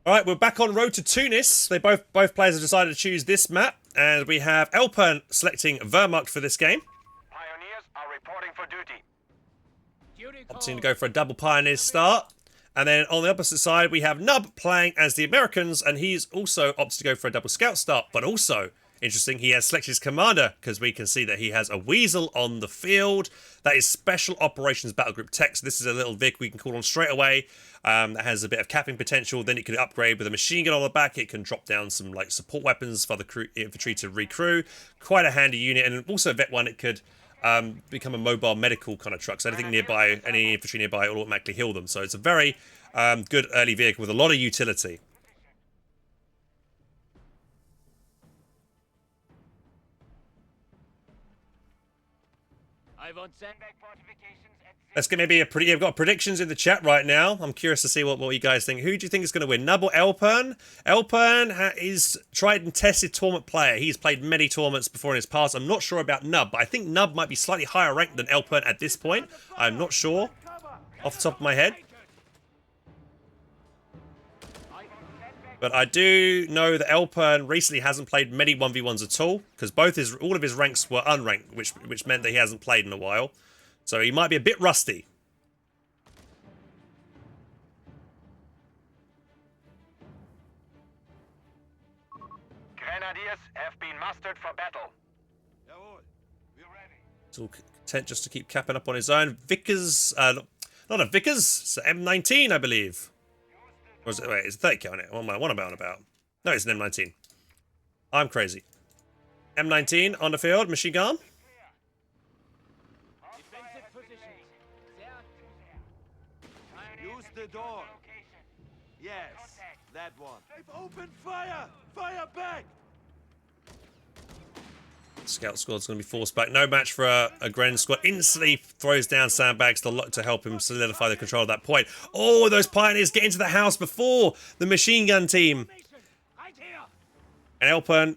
All right, we're back on road to Tunis. Both players have decided to choose this map, and we have Elpern selecting Wehrmacht for this game. Pioneers are reporting for duty. Opting to go for a double Pioneers start. And then on the opposite side, we have Nub playing as the Americans, and he's also opted to go for a double Scout start. But also, interesting, he has selected his commander, because we can see that he has a Weasel on the field. That is Special Operations Battlegroup Tech. So this is a little Vic we can call on straight away. That has a bit of capping potential. Then it can upgrade with a machine gun on the back. It can drop down some like support weapons for the infantry to recrew. Quite a handy unit. And also Vet 1, it could become a mobile medical kind of truck. So anything nearby, any infantry nearby will automatically heal them. So it's a very good early vehicle with a lot of utility. I want sandbag fortifications at Let's get maybe I've got predictions in the chat right now. I'm curious to see what you guys think. Who do you think is going to win, Nub or Elpern? Elpern is tried and tested tournament player. He's played many tournaments before in his past. I'm not sure about Nub, but I think Nub might be slightly higher ranked than Elpern at this point. I'm not sure off the top of my head. But I do know that Elpern recently hasn't played many 1v1s at all, because all of his ranks were unranked, which meant that he hasn't played in a while. So he might be a bit rusty. Grenadiers have been mustered for battle. We're ready. He's all content just to keep capping up on his own. Vickers, not a Vickers, it's an M19, I believe. Or is it, wait, it's a 30 on it. What am I on about? No, it's an M19. I'm crazy. M19 on the field, machine gun. Use the door. Yes, that one. They've opened fire! Fire back! Scout squad's going to be forced back. No match for a Gren squad. Instantly throws down sandbags to help him solidify the control of that point. Oh, those Pioneers get into the house before the machine gun team. And Elpern,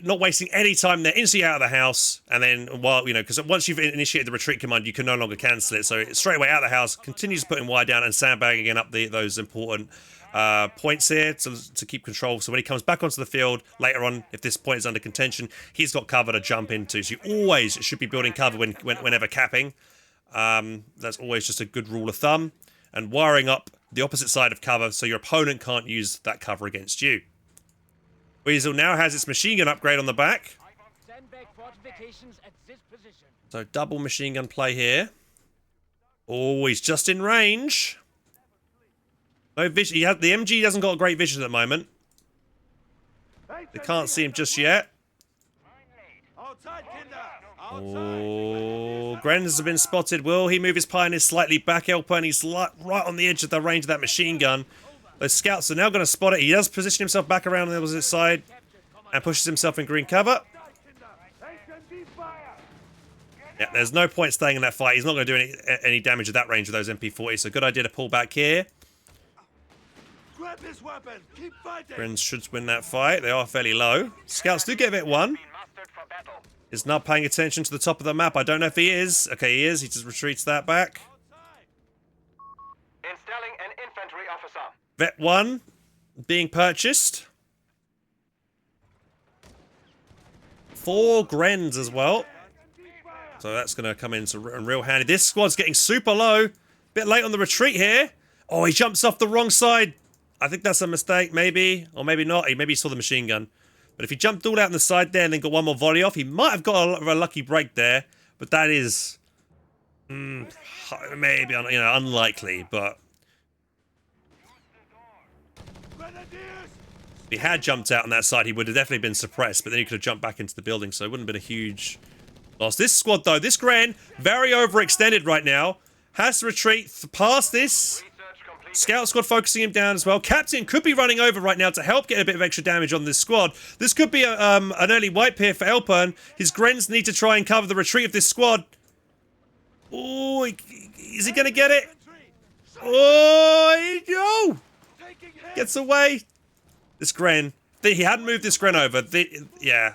not wasting any time there, instantly out of the house. And then, because once you've initiated the retreat command, you can no longer cancel it. So it's straight away out of the house, continues putting wire down and sandbagging up those important points here to keep control. So when he comes back onto the field later on, if this point is under contention, he's got cover to jump into. So you always should be building cover whenever capping. That's always just a good rule of thumb. And wiring up the opposite side of cover so your opponent can't use that cover against you. Weasel now has its machine gun upgrade on the back. So double machine gun play here. Oh, he's just in range. No vision. The MG hasn't got a great vision at the moment. They can't see him just yet. Oh, Grens has been spotted. Will he move his Pioneers slightly back? Elpern, he's right on the edge of the range of that machine gun. Those scouts are now going to spot it. He does position himself back around on the opposite side and pushes himself in green cover. Yeah, there's no point staying in that fight. He's not going to do any damage at that range with those MP40, so good idea to pull back here. Grab his weapon. Keep fighting. Grins should win that fight. They are fairly low. Scouts do get Vet 1. Is Nub paying attention to the top of the map? I don't know if he is. Okay, he is. He just retreats that back. Installing an infantry officer. Vet 1 being purchased. 4 Grens as well. So that's going to come in real handy. This squad's getting super low. Bit late on the retreat here. Oh, he jumps off the wrong side. I think that's a mistake, maybe. Or maybe not. Maybe he saw the machine gun. But if he jumped all out on the side there and then got one more volley off, he might have got a lucky break there. But that is... maybe, unlikely, but... If he had jumped out on that side, he would have definitely been suppressed, but then he could have jumped back into the building, so it wouldn't have been a huge loss. This squad, though, this Gren, very overextended right now, has to retreat past this. Scout squad focusing him down as well. Captain could be running over right now to help get a bit of extra damage on this squad. This could be an early wipe here for Elpern. His Grens need to try and cover the retreat of this squad. Oh, is he going to get it? Oh, no! Gets away. This Gren, he hadn't moved this Gren over. Yeah,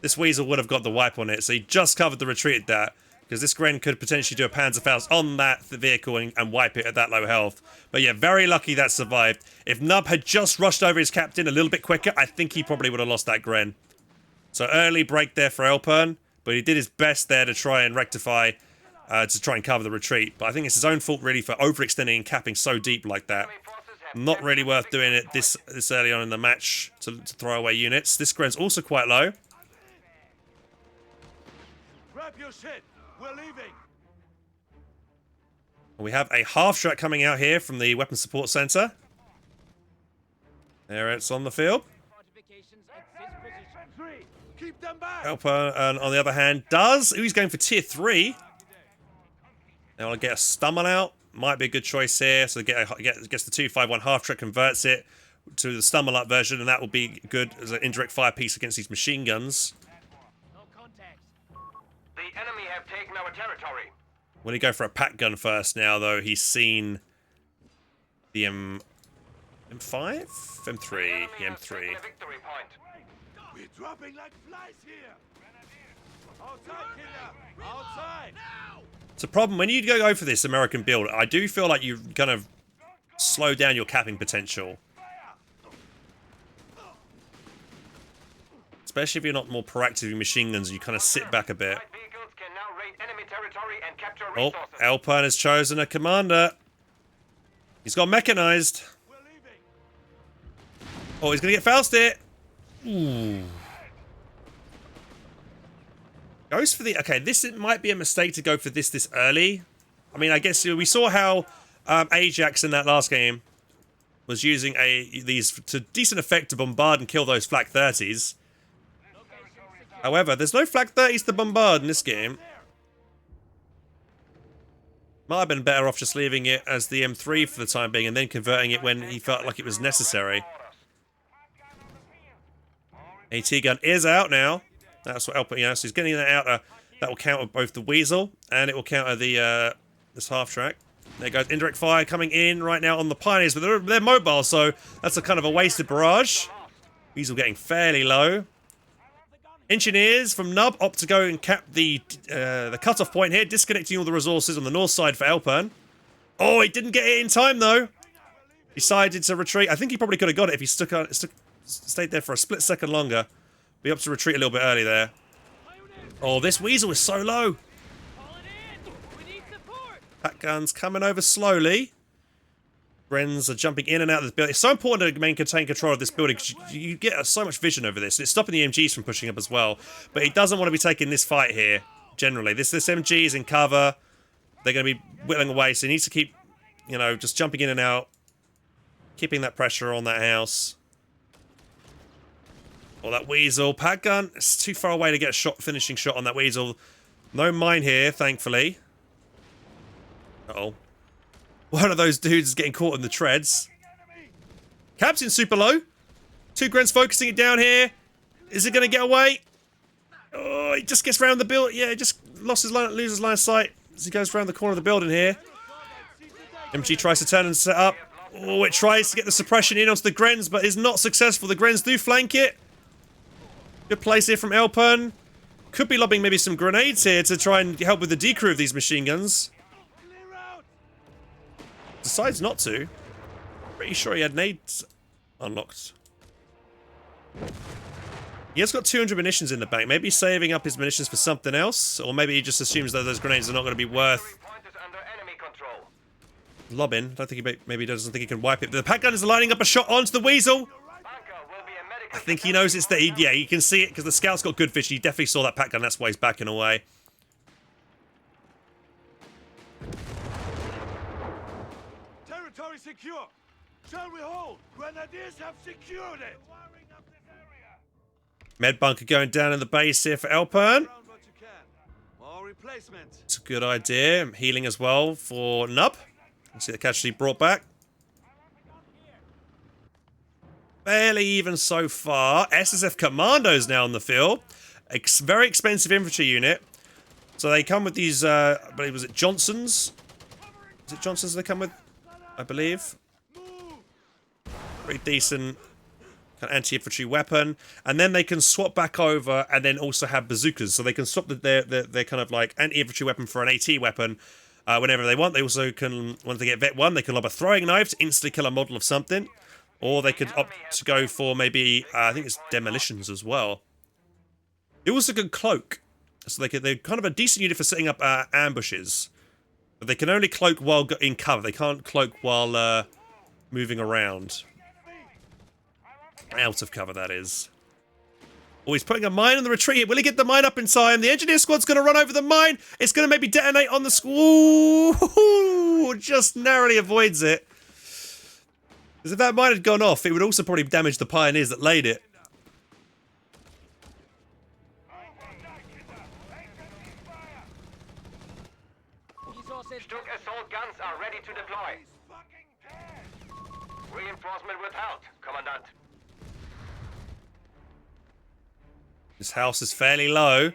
this Weasel would have got the wipe on it, so he just covered the retreat at that. because this Gren could potentially do a Panzerfaust on that vehicle and wipe it at that low health. But yeah, very lucky that survived. If Nub had just rushed over his captain a little bit quicker, I think he probably would have lost that Gren. So early break there for Elpern, but he did his best there to try and rectify, to try and cover the retreat. But I think it's his own fault really for overextending and capping so deep like that. Not really worth doing it this early on in the match to throw away units. This Gren's also quite low. Grab your shit. We're leaving. We have a half-track coming out here from the Weapons Support Center. There it's on the field. Keep them back. Elpern, on the other hand, does. He's going for tier 3. Now I'll get a Stummel out. Might be a good choice here. So gets the 251 half-track, converts it to the Stummel up version, and that will be good as an indirect fire piece against these machine guns. The enemy have taken our territory. Will he go for a pack gun first now, though? He's seen the M5? M3. The M3. We're dropping like flies here. Outside, killer. Outside. It's a problem. When you go for this American build, I do feel like you kind of slow down your capping potential. Especially if you're not more proactive in machine guns, you kind of sit back a bit. Oh, Elpern has chosen a commander. He's got mechanized. Oh, he's going to get Fausted. Ooh. Goes for the... Okay, might be a mistake to go for this early. I mean, I guess we saw how Ajax in that last game was using these to decent effect to bombard and kill those Flak 30s. However, there's no Flak 30s to bombard in this game. Might have been better off just leaving it as the M3 for the time being and then converting it when he felt like it was necessary. AT gun is out now. That's what Elpern, so he's getting that out. That will counter both the Weasel and it will counter the this half track. There goes indirect fire coming in right now on the Pioneers, but they're mobile, so that's a kind of a wasted barrage. Weasel getting fairly low. Engineers from Nub opt to go and cap the cutoff point here, disconnecting all the resources on the north side for Elpern. Oh, he didn't get it in time though. Decided to retreat. I think he probably could have got it if he stayed there for a split second longer. Be up to retreat a little bit early there. Oh, this Weasel is so low. Pack guns coming over slowly. Grens are jumping in and out of this building. It's so important to maintain control of this building because you get so much vision over this. It's stopping the MGs from pushing up as well. But he doesn't want to be taking this fight here, generally. This MG is in cover. They're going to be whittling away, so he needs to keep, just jumping in and out. Keeping that pressure on that house. Oh, that Weasel. Pack gun. It's too far away to get a finishing shot on that Weasel. No mine here, thankfully. Uh-oh. One of those dudes is getting caught in the treads. Captain's super low. 2 Grens focusing it down here. Is it going to get away? Oh, he just gets around the build. Yeah, he just loses line of sight as he goes around the corner of the building here. MG tries to turn and set up. Oh, it tries to get the suppression in onto the Grens, but is not successful. The Grens do flank it. Good place here from Elpern. Could be lobbing maybe some grenades here to try and help with the decrew of these machine guns. Decides not to. Pretty sure he had nades unlocked. He has got 200 munitions in the bank. Maybe he's saving up his munitions for something else, or maybe he just assumes that those grenades are not going to be worth lobbing. I don't think maybe he doesn't think he can wipe it. But the pack gun is lining up a shot onto the Weasel. I think he knows it's that. Yeah, you can see it because the scout's got good vision. He definitely saw that pack gun. That's why he's backing away. Territory secure. Shall we hold? Grenadiers have secured it. Med bunker going down in the base here for Elpern. More replacements. It's a good idea. Healing as well for Nub. See the casualty brought back. Fairly even so far. SSF Commandos now on the field. Very expensive infantry unit. So they come with these, I believe, was it Johnsons? Is it Johnsons they come with? I believe. Pretty decent an anti-infantry weapon, and then they can swap back over and then also have bazookas, so they can swap their kind of like anti-infantry weapon for an AT weapon whenever they want. They also can, once they get Vet 1, they can lob a throwing knife to instantly kill a model of something, or they could opt to go for maybe, I think it's demolitions as well. They also can cloak, so they're kind of a decent unit for setting up ambushes, but they can only cloak while in cover. They can't cloak while moving around. Out of cover, that is. Oh, he's putting a mine on the retreat. Will he get the mine up in time? The engineer squad's going to run over the mine. It's going to maybe detonate on the squad. Just narrowly avoids it. Because if that mine had gone off, it would also probably damage the pioneers that laid it. Stuck assault guns are ready to deploy. Reinforcement withheld, Commandant. This house is fairly low.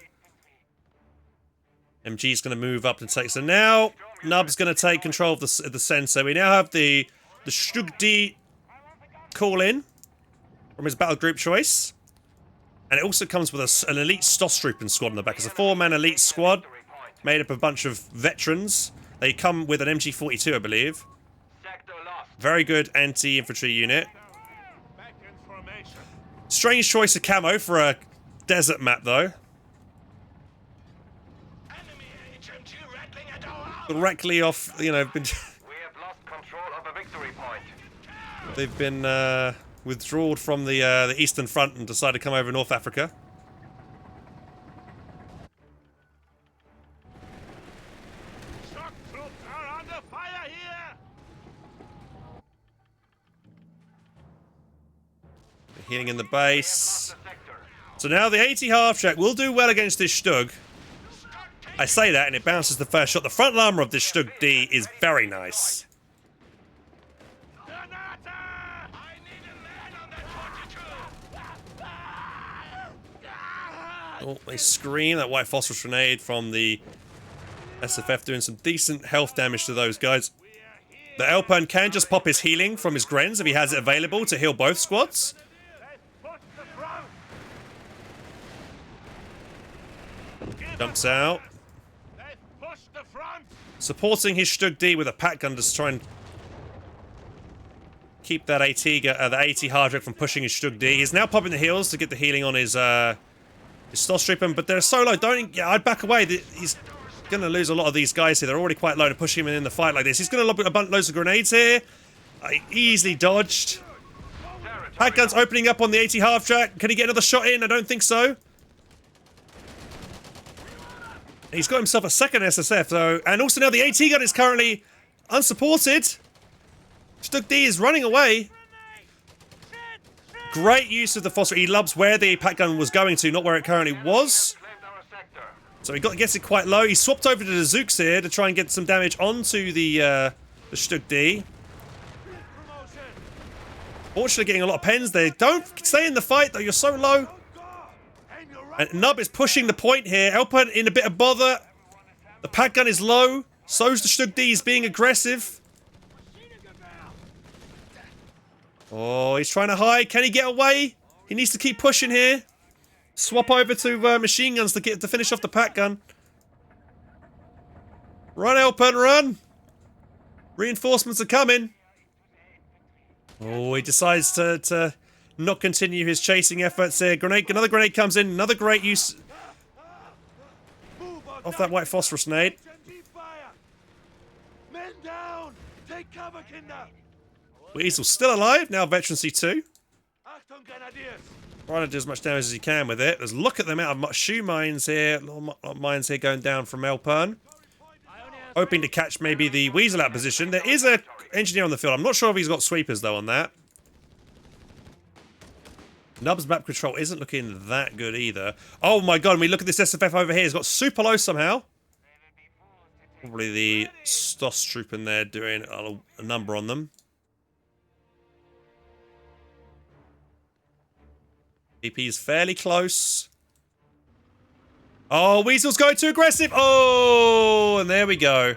MG's going to move up to take. So now Nub's going to take control of the sensor. We now have the Stug call in from his battle group choice, and it also comes with an elite Stosstrooping squad on the back. It's a 4-man elite squad made up of a bunch of veterans. They come with an MG42, I believe. Very good anti-infantry unit. Strange choice of camo for a desert map, though. Directly off, you know, We have lost control of a victory point. they've been withdrawn from the Eastern Front and decided to come over to North Africa. Shock troops are under fire here! Healing in the base. So now the 80 half-track will do well against this Stug. I say that and it bounces the first shot. The front armor of this Stug D is very nice. Oh, they scream. That white phosphorus grenade from the SFF doing some decent health damage to those guys. The Elpern can just pop his healing from his Grens if he has it available to heal both squads. Jumps out. Supporting his Stug D with a Pat gun to try and keep that the AT hard from pushing his Stug D. He's now popping the heals to get the healing on his Stosstrooping, but they're so low. I'd back away. He's going to lose a lot of these guys here. They're already quite low to push him in the fight like this. He's going to lob loads of grenades here. Easily dodged. Pat gun's opening up on the AT half track. Can he get another shot in? I don't think so. He's got himself a second SSF, though. And also now the AT gun is currently unsupported. Stug D is running away. Great use of the phosphor. He loves where the Pat gun was going to, not where it currently was. So he gets it quite low. He swapped over to the Zooks here to try and get some damage onto the Stug D. Fortunately, getting a lot of pens there. Don't stay in the fight, though. You're so low. And Nub is pushing the point here. Elpern in a bit of bother. The Pat gun is low. So's the Stug D. He's being aggressive. Oh, he's trying to hide. Can he get away? He needs to keep pushing here. Swap over to machine guns to finish off the Pat gun. Run, Elpern, run! Reinforcements are coming. Oh, he decides to not continue his chasing efforts here. Another grenade comes in. Another great use of that white phosphorus grenade. Men down! Take cover, Kinder! Weasel's still alive. Now veteran C2. Achtung, Grenadiers! Trying to do as much damage as he can with it. Let's look at the amount of shoe mines here. A lot of mines here going down from Elpern. Hoping to catch maybe the Weasel out position. There is an engineer on the field. I'm not sure if he's got sweepers, though, on that. Nub's map control isn't looking that good either. Oh my god, when we look at this SFF over here, it's got super low somehow. Probably the Stoss troop in there doing a number on them. EP is fairly close. Oh, Weasel's going too aggressive. Oh, and there we go.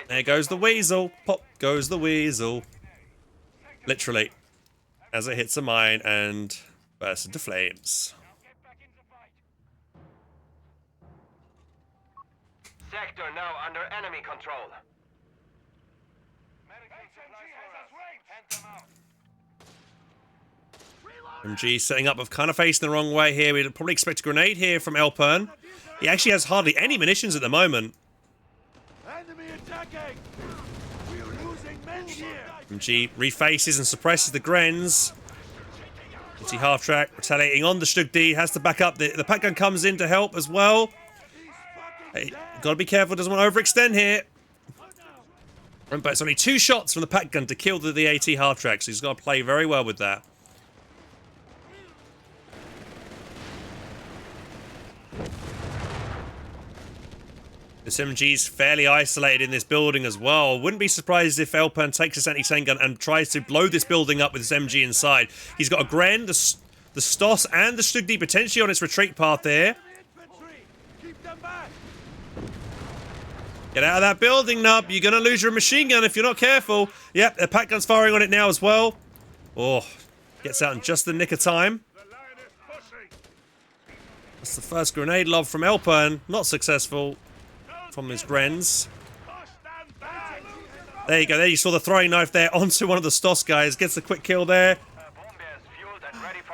There goes the Weasel. Pop goes the Weasel. Literally. as it hits a mine and bursts into flames. Sector now under enemy control. MG setting up, kind of facing the wrong way here. We'd probably expect a grenade here from Elpern. He actually has hardly any munitions at the moment. Enemy attacking! We're losing men here! MG refaces and suppresses the Grens. HE half-track retaliating on the Stug D. Has to back up. The pack gun comes in to help as well. Hey, gotta be careful, doesn't want to overextend here. Remember, it's only 2 shots from the pack gun to kill the AT half-track, so he's got to play very well with that. This MG's fairly isolated in this building as well. Wouldn't be surprised if Elpern takes his anti-tank gun and tries to blow this building up with this MG inside. He's got a Gren, the Stoss, and the Stug D potentially on its retreat path there. Keep them back! Get out of that building, Nub. You're going to lose your machine gun if you're not careful. Yep, the pack gun's firing on it now as well. Oh, gets out in just the nick of time. That's the first grenade lob from Elpern. Not successful from his Grens. There you go. There you saw the throwing knife there onto one of the Stoss guys. Gets a quick kill there.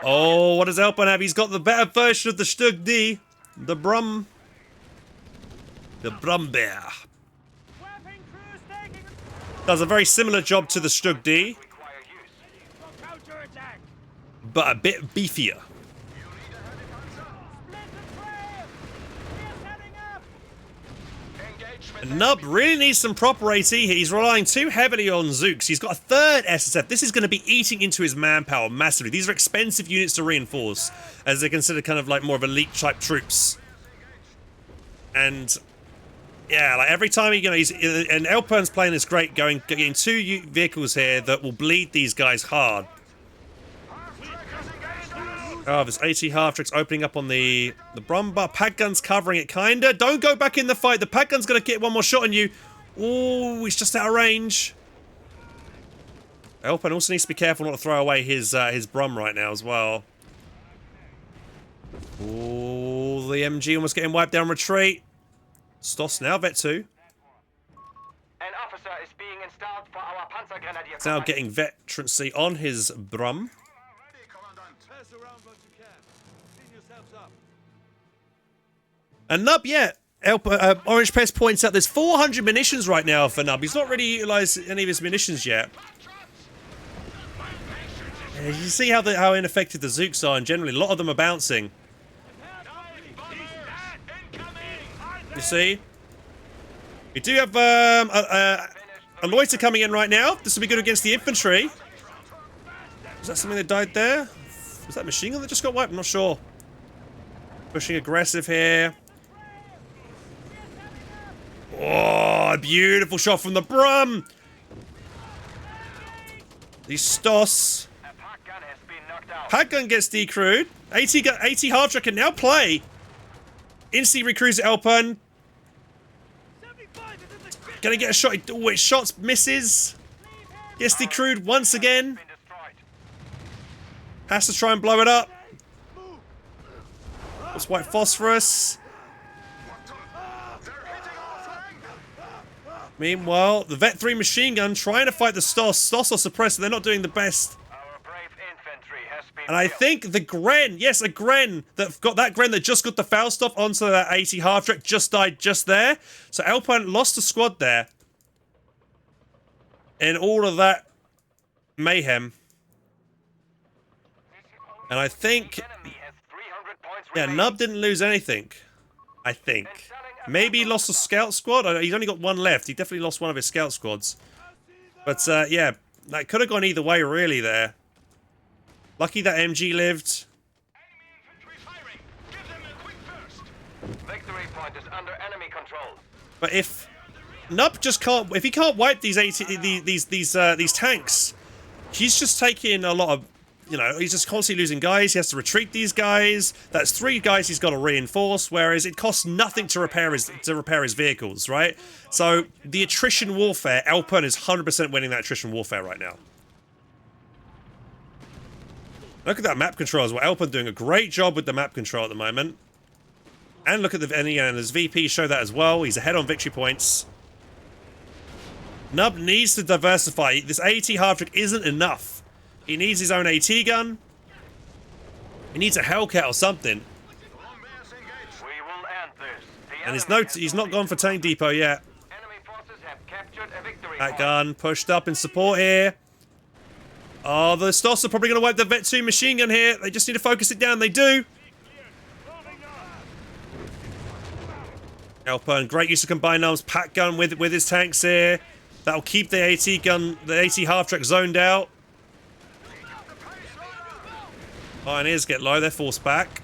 Oh, what does Elpern have? He's got the better version of the Stug D. The Brum. The Brumbear. Does a very similar job to the Stug D, but a bit beefier. And Nub really needs some proper AT here. He's relying too heavily on Zooks. He's got a 3rd SSF. This is going to be eating into his manpower massively. These are expensive units to reinforce, as they're considered kind of like more of elite type troops. And yeah, like every time and Elpern's playing this great, getting 2 vehicles here that will bleed these guys hard. Oh, this AT half-track's opening up on the Brumbar. Pack gun's covering it, kinda. Don't go back in the fight. The pack gun's gonna get one more shot on you. Oh, he's just out of range. Elpern also needs to be careful not to throw away his Brum right now as well. Oh, the MG almost getting wiped down retreat. Stoss now, Vet 2. An officer is being installed for our Panzergrenadier. He's now getting veterancy on his Brum. Pass around what you can. Clean yourselves up. And Nub, yeah, Orange Pest points out there's 400 munitions right now for Nub. He's not really utilised any of his munitions yet. Yeah, you see how ineffective the Zooks are, and generally a lot of them are bouncing. You see? We do have a loiter coming in right now. This will be good against the infantry. Was that something that died there? Was that machine gun that just got wiped? I'm not sure. Pushing aggressive here. Oh, a beautiful shot from the Brum. The Stoss. Pack gun gets decrewed. AT half-track can now play. Instantly recruits Elpern. Gonna get a shot. Oh, it shots, misses. Gets decrewed once again. Has to try and blow it up. That's white phosphorus. Meanwhile, the Vet 3 machine gun trying to fight the Stoss. Stoss are suppressed, and they're not doing the best. And I think the Gren, yes, a Gren that got that Gren that just got the Falstaff onto that AT half-track just died just there. So Elpern lost a squad there. In all of that mayhem. And I think, yeah, Nub didn't lose anything. I think. Maybe he lost a scout squad. He's only got 1 left. He definitely lost one of his scout squads. But yeah, that could have gone either way really there. Lucky that MG lived. Victory point is under enemy control. But if Nub just can't, if he can't wipe these tanks, he's just taking a lot of, you know, he's just constantly losing guys. He has to retreat these guys. That's 3 guys he's got to reinforce. Whereas it costs nothing to repair his vehicles, right? So the attrition warfare, Elpern is 100% winning that attrition warfare right now. Look at that map control as well. Elpern doing a great job with the map control at the moment. And look at the and his VP show that as well. He's ahead on victory points. Nub needs to diversify. This AT half-trick isn't enough. He needs his own AT gun. He needs a Hellcat or something. We will end this. The And he's not gone for tank depot yet. enemy forces have captured a victory That point. gun pushed up in support here. Oh, the Stoss are probably going to wipe the Vet 2 machine gun here. They just need to focus it down. They do. Elpern, great use of combined arms. Pack gun with his tanks here. That'll keep the AT gun, the AT half-track zoned out. Pioneers get low. They're forced back.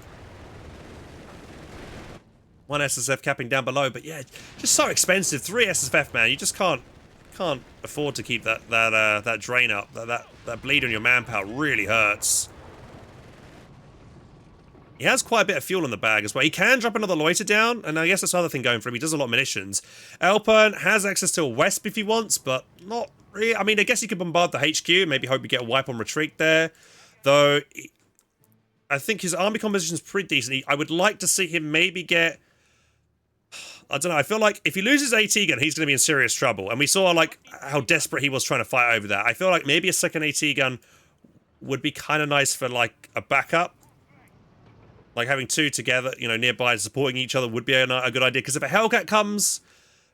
One SSF capping down below, but yeah, just so expensive. 3 SSF, man. You just can't afford to keep that drain up. That bleed on your manpower really hurts. He has quite a bit of fuel in the bag as well. He can drop another loiter down, and I guess that's the other thing going for him. He does a lot of munitions. Elpern has access to a Wesp if he wants, but not really. I mean, I guess he could bombard the HQ, maybe hope you get a wipe on retreat there. Though, I think his army composition is pretty decent. I would like to see him maybe get... I don't know, I feel like if he loses AT gun, he's going to be in serious trouble. And we saw, like, how desperate he was trying to fight over that. I feel like maybe a second AT gun would be kind of nice for, like, a backup. Like, having 2 together, you know, nearby supporting each other would be a good idea. Because if a Hellcat comes,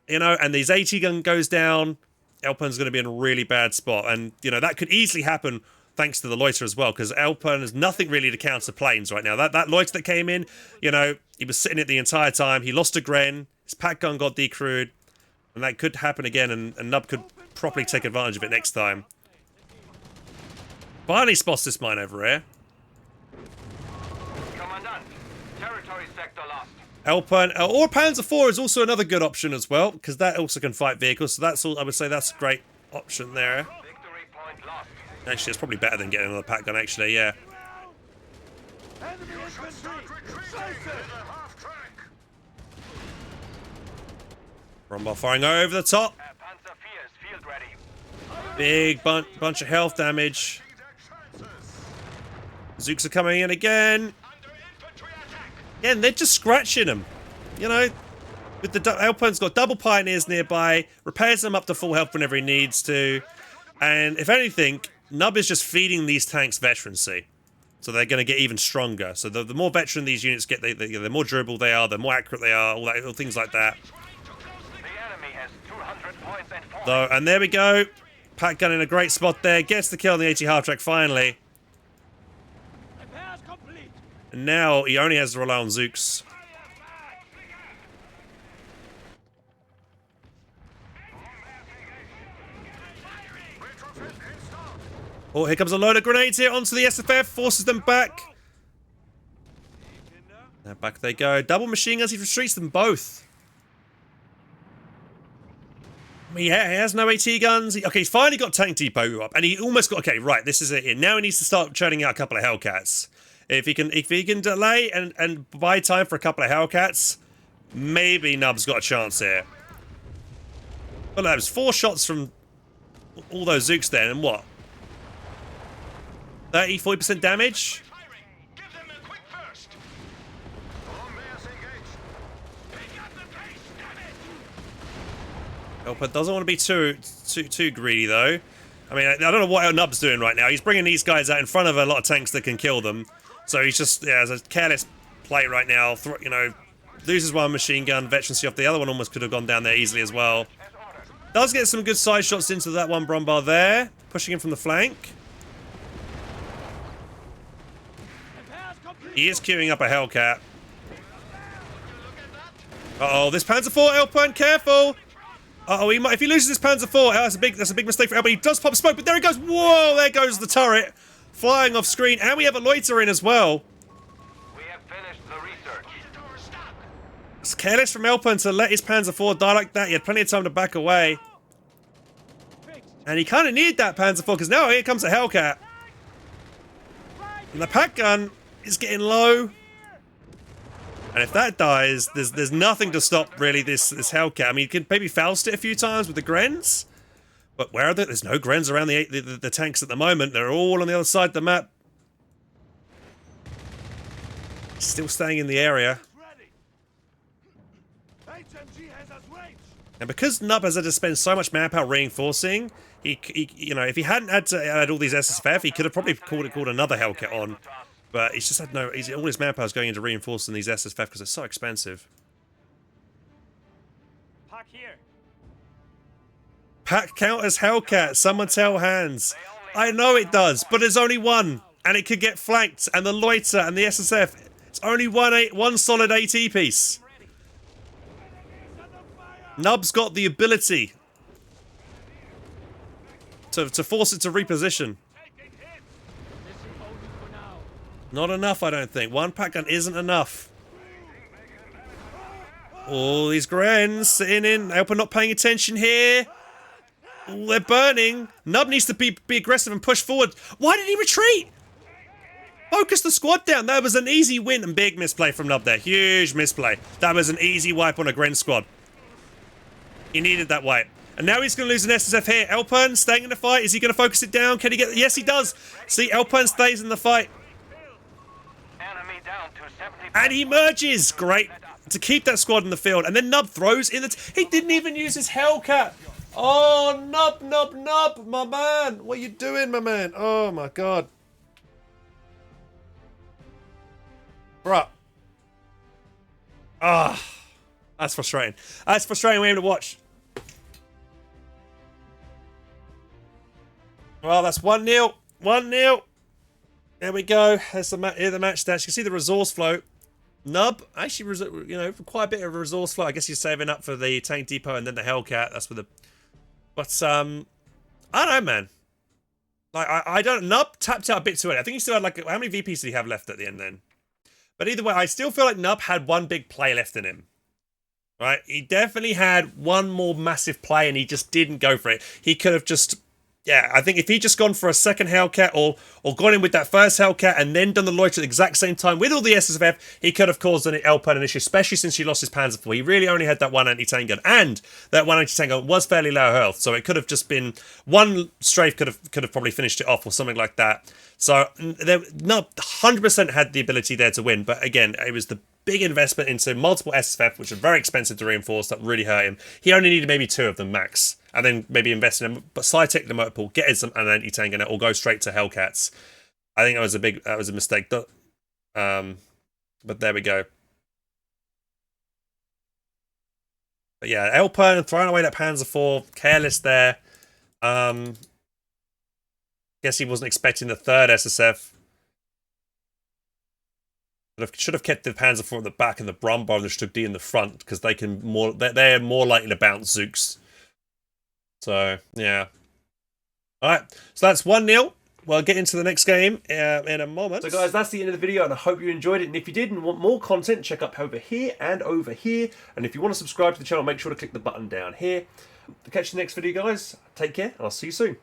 you know, and his AT gun goes down, Elpern's going to be in a really bad spot. And, you know, that could easily happen thanks to the loiter as well. Because Elpern has nothing really to counter planes right now. That loiter that came in, you know, he was sitting it the entire time. He lost a Gren. His pack gun got decrewed. And that could happen again. And Nub could properly take advantage of it next time. Finally spots this mine over here. Territory sector lost. Elpern or Panzer IV is also another good option as well, because that also can fight vehicles. So that's all. I would say that's a great option there. Victory point lost. Actually, it's probably better than getting another pack gun. Actually, yeah. Enemy infantry! Slice it! Romball firing over the top. Panzer IV is field ready. Big bunch of health damage. Zooks are coming in again. Again, they're just scratching them. You know, with the Elpern's got double pioneers nearby, repairs them up to full health whenever he needs to, and if anything, Nub is just feeding these tanks veterancy, so they're going to get even stronger. So the more veteran these units get, the more durable they are, the more accurate they are, all things like that. The enemy has 200 points and 4. So, and there we go. Pack gun in a great spot there, gets the kill on the AT half-track finally. Repairs complete! And now he only has to rely on Zooks. Oh, here comes a load of grenades here onto the SFF, forces them back. Now back they go. Double machine guns, he retreats them both. Yeah, he has no AT guns. Okay, he's finally got tank depot up, and he almost got. Okay, right, this is it. Now he needs to start churning out a couple of Hellcats. If he can delay and buy time for a couple of Hellcats, maybe Nub's got a chance here. But that was 4 shots from all those Zooks then, and what? 30-40% damage? Give them a quick first. Elpern doesn't want to be too greedy though. I mean, I don't know what Nub's doing right now. He's bringing these guys out in front of a lot of tanks that can kill them. So he's just, yeah, as a careless play right now. You know, loses one machine gun, veterancy off. The other one almost could have gone down there easily as well. Does get some good side shots into that one Brombar there, pushing him from the flank. He is queuing up a Hellcat. Uh-oh, this Panzer IV, Elpern, careful! Uh-oh, if he loses this Panzer IV, that's a big mistake for Elpern. He does pop smoke, but there he goes. Whoa, there goes the turret. Flying off screen, and we have a loiter in as well. We have finished the research. It's careless from Elpern to let his Panzer IV die like that. He had plenty of time to back away. And he kind of needed that Panzer IV, because now here comes a Hellcat. And the pack gun is getting low. And if that dies, there's nothing to stop, really, this Hellcat. I mean, you can maybe Faust it a few times with the Grens. But where are they? There's no Grens around the tanks at the moment. They're all on the other side of the map. Still staying in the area. Ready. HMG has us ranged. And because Nub has had to spend so much manpower reinforcing, he you know, if he hadn't had to add all these SSFF, he could have probably called another Hellcat on. But he's just had no. All his manpower is going into reinforcing these SSFF because it's so expensive. Park here. Pack count as Hellcat. Someone tell Hans. I know it does, but there's only one, and it could get flanked. And the Loiter and the SSF. It's only one solid AT piece. Nub's got the ability to force it to reposition. Not enough, I don't think. One pack gun isn't enough. All these Grens sitting in. Elpern not paying attention here. Ooh, they're burning. Nub needs to be aggressive and push forward. Why did he retreat? Focus the squad down. That was an easy win and big misplay from Nub there. Huge misplay. That was an easy wipe on a Gren squad. He needed that wipe. And now he's going to lose an SSF here. Elpern staying in the fight. Is he going to focus it down? Can he get... Yes, he does. See, Elpern stays in the fight. Enemy down to 70. And he merges. Great. To keep that squad in the field. And then Nub throws in the... He didn't even use his Hellcat. Oh, Nub, my man. What are you doing, my man? Oh, my God. Bruh. Ah. That's frustrating. That's frustrating way to watch. Well, that's 1-0. 1-0. There we go. There's the match stats. You can see the resource flow. Nub, actually, you know, quite a bit of a resource flow. I guess he's saving up for the tank depot and then the Hellcat. That's with the... But, I don't know, man. Like, I don't... Nub tapped out a bit too early. I think he still had, like... How many VPs did he have left at the end then? But either way, I still feel like Nub had one big play left in him. Right? He definitely had one more massive play and he just didn't go for it. He could have just... Yeah, I think if he'd just gone for a second Hellcat or gone in with that first Hellcat and then done the Loiter at the exact same time with all the SSF, he could have caused an Elpern an issue, especially since he lost his Panzer IV. He really only had that one anti-tank gun, and that one anti-tank gun was fairly low health, so it could have just been one strafe could have probably finished it off or something like that. So Nub 100% had the ability there to win, but again, it was the big investment into multiple SSF, which are very expensive to reinforce, that really hurt him. He only needed maybe 2 of them max, and then maybe invest in them. But side tech the motor pool, get some an anti-tank in it, or go straight to Hellcats. I think that was a mistake. But there we go. But yeah, Elpern throwing away that Panzer IV, careless there. Guess he wasn't expecting the third SSF. Should have kept the Panzer IV at the back and the Brumbar and the Stug D in the front, because they're more likely to bounce Zooks. So yeah. Alright, so that's 1-0. We'll get into the next game in a moment. So guys, that's the end of the video, and I hope you enjoyed it. And if you did and want more content, check up over here and over here. And if you want to subscribe to the channel, make sure to click the button down here. To catch the next video, guys, take care, and I'll see you soon.